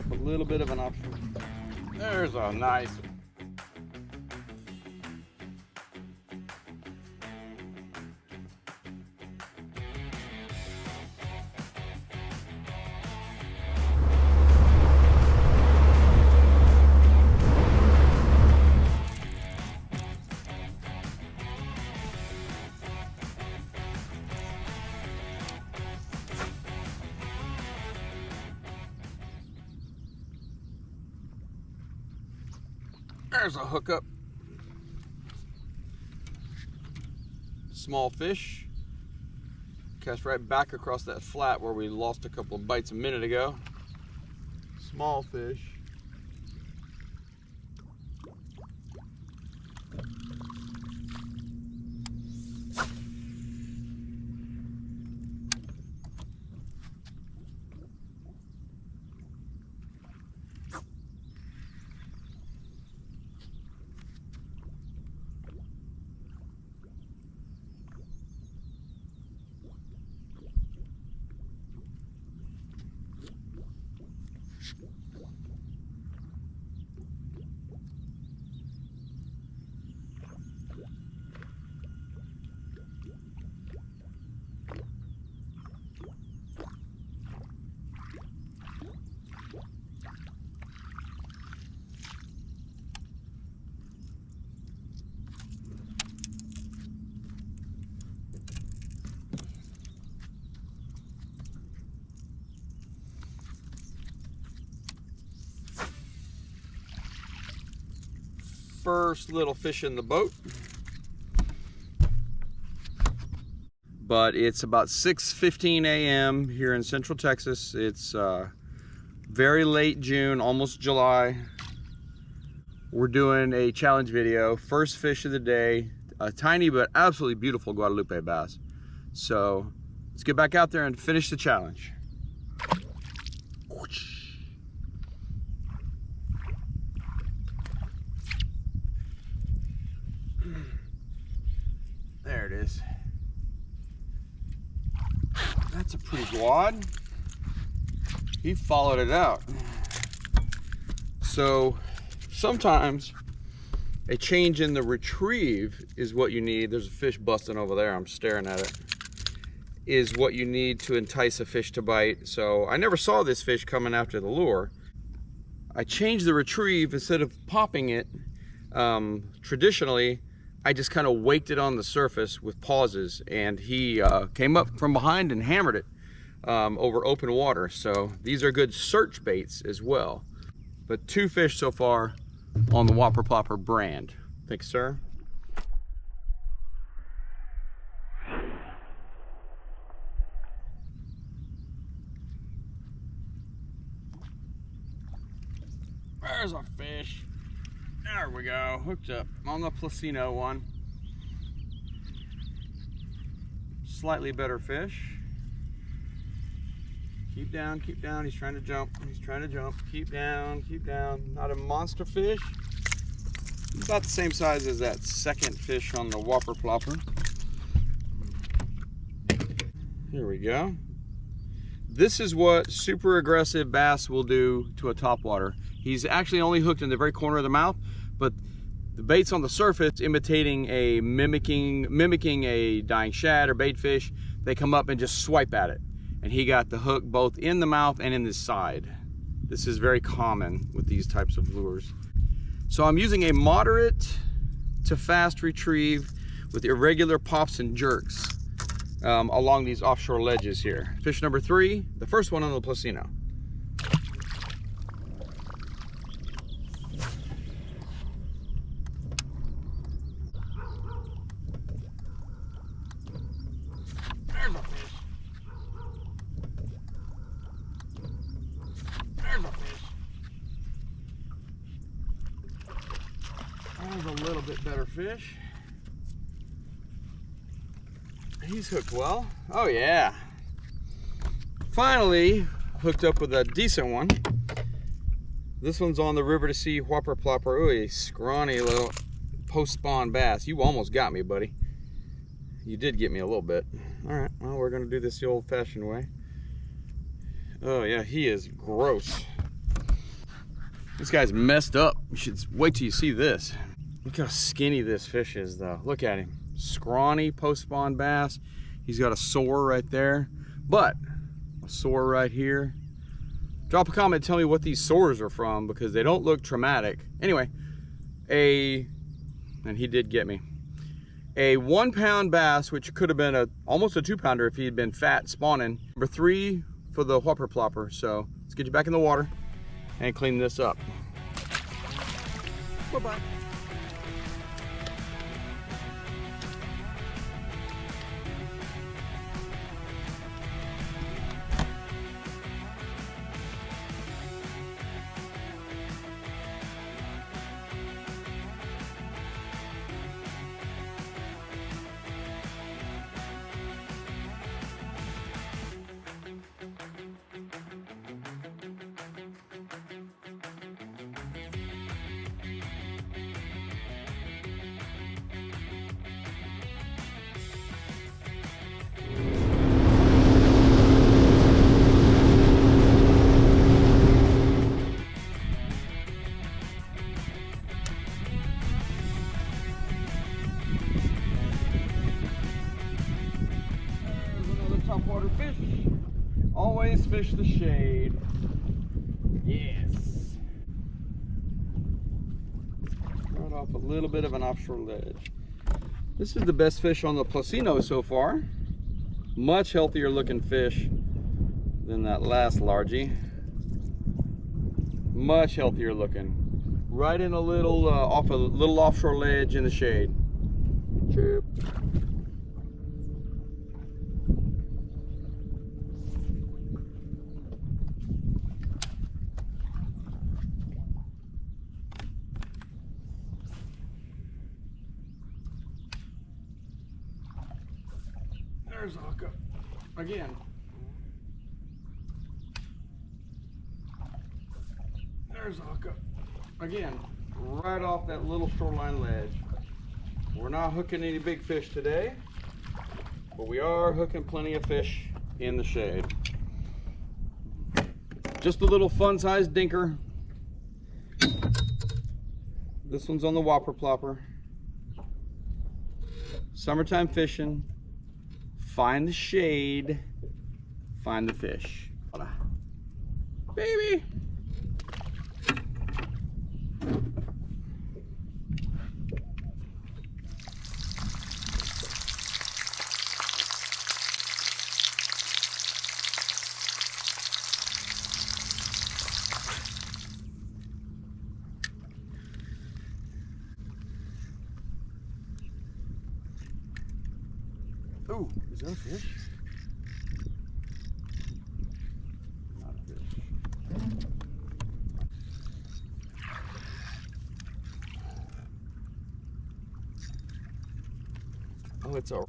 up a little bit of an option. There's a nice one. There's a hookup. Small fish. Cast right back across that flat where we lost a couple of bites a minute ago. Small fish. First little fish in the boat, but it's about 6:15 a.m. here in Central Texas. It's very late June, almost July. We're doing a challenge video. First fish of the day, a tiny but absolutely beautiful Guadalupe bass. So let's get back out there and finish the challenge. There it is. That's a pretty wad. He followed it out. So sometimes a change in the retrieve is what you need. There's a fish busting over there. I'm staring at it. Is what you need to entice a fish to bite. So I never saw this fish coming after the lure. I changed the retrieve. Instead of popping it, traditionally, I just kind of waked it on the surface with pauses, and he came up from behind and hammered it over open water. So these are good search baits as well. But 2 fish so far on the Whopper Plopper brand. Thanks, sir. There's a fish. There we go, hooked up on the Placino one. Slightly better fish. Keep down, he's trying to jump, keep down. Not a monster fish. About the same size as that second fish on the Whopper Plopper. Here we go. This is what super aggressive bass will do to a topwater. He's actually only hooked in the very corner of the mouth, but the bait's on the surface, imitating a mimicking a dying shad or bait fish. They come up and just swipe at it. And he got the hook both in the mouth and in the side. This is very common with these types of lures. So I'm using a moderate to fast retrieve with irregular pops and jerks along these offshore ledges here. Fish number 3, the first one on the Placino. There's a fish. There's a fish. There's a little bit better fish. He's hooked well. Oh yeah. Finally hooked up with a decent one. This one's on the River to Sea Whopper Plopper. Ooh, a scrawny little post-spawn bass. You almost got me, buddy. You did get me a little bit. All right, well, we're gonna do this the old-fashioned way. Oh yeah, he is gross. This guy's messed up. You should wait till you see this. Look how skinny this fish is though. Look at him. Scrawny post-spawn bass. He's got a sore right there, but a sore right here. Drop a comment, tell me what these sores are from, because they don't look traumatic. Anyway, and he did get me. A 1 pound bass, which could have been almost a 2 pounder if he had been fat spawning. Number 3 for the whopper plopper. So let's get you back in the water and clean this up. Bye-bye. Topwater fish. Always fish the shade. Yes. Right off a little bit of an offshore ledge. This is the best fish on the Placino so far. Much healthier looking fish than that last largie. Much healthier looking. Right in a little off a little offshore ledge in the shade. Chirp. There's a hookup again. There's a hookup again, right off that little shoreline ledge. We're not hooking any big fish today, but we are hooking plenty of fish in the shade. Just a little fun-sized dinker. This one's on the whopper plopper. Summertime fishing. Find the shade, find the fish. Baby! Oh, is that a fish? Not a fish. Oh, it's a...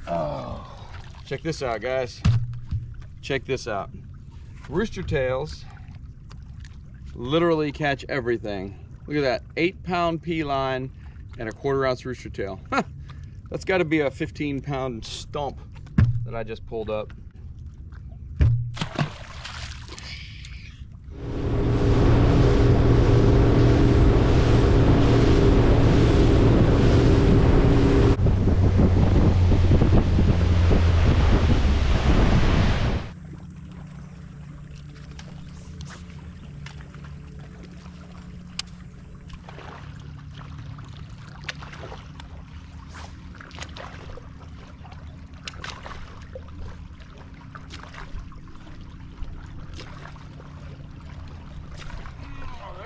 Oh. Check this out, guys. Check this out. Rooster tails literally catch everything. Look at that, 8 pound P line and a 1/4 ounce rooster tail. That's got to be a 15 pound stump that I just pulled up.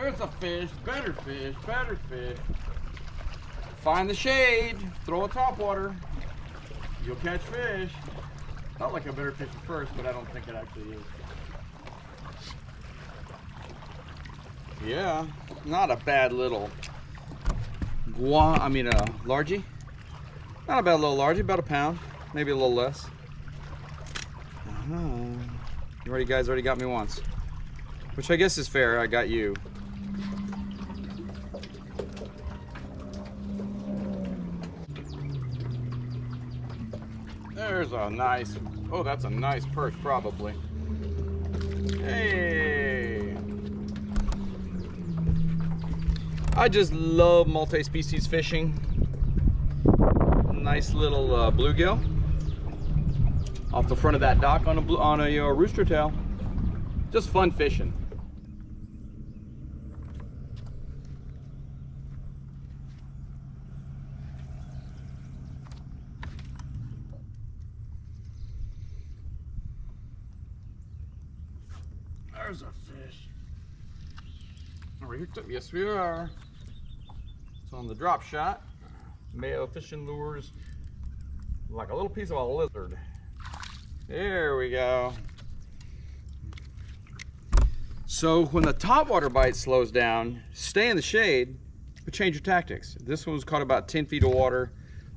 There's a fish, better fish, better fish. Find the shade, throw a topwater, you'll catch fish. Felt like a better fish at first, but I don't think it actually is. Yeah, not a bad little largie. Not a bad little largie, about a pound, maybe a little less. You guys already got me once, which I guess is fair. I got you. There's a nice, oh, that's a nice perch probably. Hey, I just love multi-species fishing. Nice little bluegill off the front of that dock on a rooster tail. Just fun fishing. There's a fish. Are we hooked up? Yes, we are. It's on the drop shot. Mayo fishing lures, like a little piece of a lizard. There we go. So when the topwater bite slows down, stay in the shade, but change your tactics. This one was caught about 10 feet of water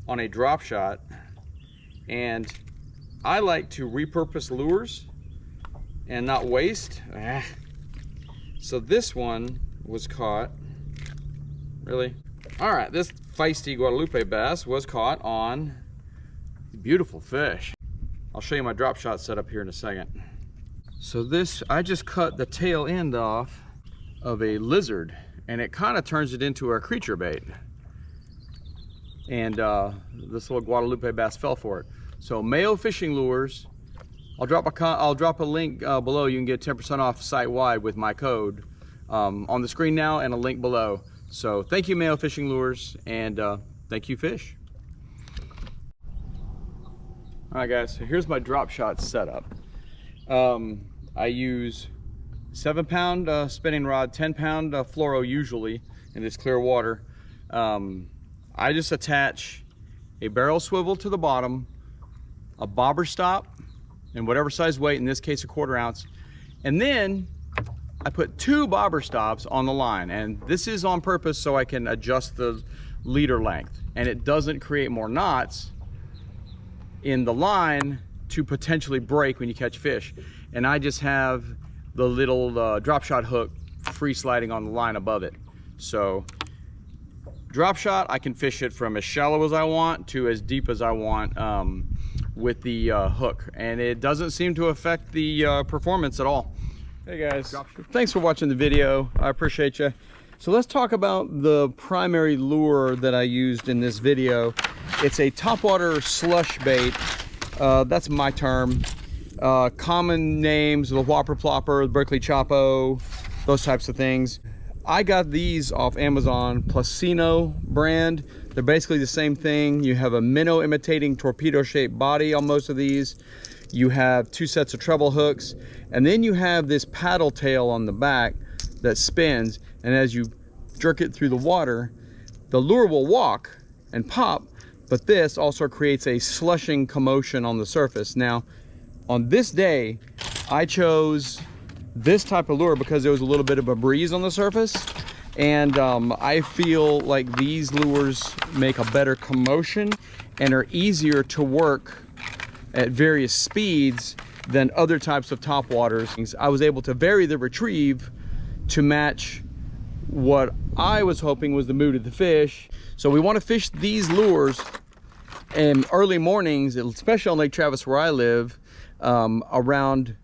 on a drop shot, and I like to repurpose lures and not waste. So this one was caught, really? All right, this feisty Guadalupe bass was caught on beautiful fish. I'll show you my drop shot setup here in a second. So this, I just cut the tail end off of a lizard, and it kind of turns it into a creature bait. And this little Guadalupe bass fell for it. So Mayo fishing lures, I'll drop a link below. You can get 10% off site-wide with my code on the screen now, and a link below. So thank you, Mayo fishing lures, and thank you, fish. All right, guys, so here's my drop shot setup. I use 7-pound spinning rod, 10-pound fluoro usually in this clear water. I just attach a barrel swivel to the bottom, a bobber stop, and whatever size weight, in this case a 1/4 ounce, and then I put 2 bobber stops on the line, and this is on purpose so I can adjust the leader length, and it doesn't create more knots in the line to potentially break when you catch fish. And I just have the little drop shot hook free sliding on the line above it. So drop shot, I can fish it from as shallow as I want to as deep as I want with the hook, and it doesn't seem to affect the performance at all. Hey guys, thanks for watching the video. I appreciate you. So let's talk about the primary lure that I used in this video. It's a topwater slush bait. That's my term. Common names, the Whopper Plopper, the Berkeley Chapo, those types of things. I got these off Amazon, Fish+Anywhere brand. They're basically the same thing. You have a minnow imitating torpedo shaped body on most of these. You have 2 sets of treble hooks, and then you have this paddle tail on the back that spins, and as you jerk it through the water, the lure will walk and pop, but this also creates a slushing commotion on the surface. Now, on this day, I chose this type of lure because there was a little bit of a breeze on the surface, and I feel like these lures make a better commotion and are easier to work at various speeds than other types of topwaters. I was able to vary the retrieve to match what I was hoping was the mood of the fish. So we want to fish these lures in early mornings, especially on Lake Travis where I live, around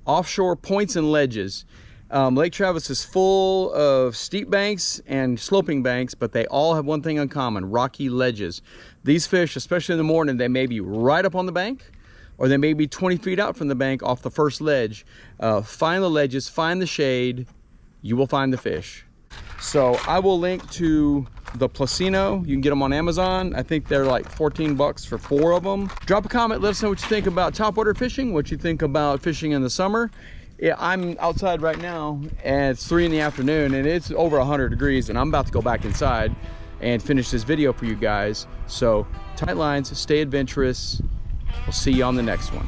offshore points and ledges. Lake Travis is full of steep banks and sloping banks, but they all have one thing in common: rocky ledges. These fish, especially in the morning, they may be right up on the bank, or they may be 20 feet out from the bank off the first ledge. Find the ledges, find the shade, you will find the fish. So I will link to the Fish+Anywhere. You can get them on Amazon. I think they're like 14 bucks for 4 of them. Drop a comment, let us know what you think about topwater fishing, what you think about fishing in the summer. Yeah, I'm outside right now, and it's 3 in the afternoon, and it's over 100 degrees, and I'm about to go back inside and finish this video for you guys. So tight lines, stay adventurous. We'll see you on the next one.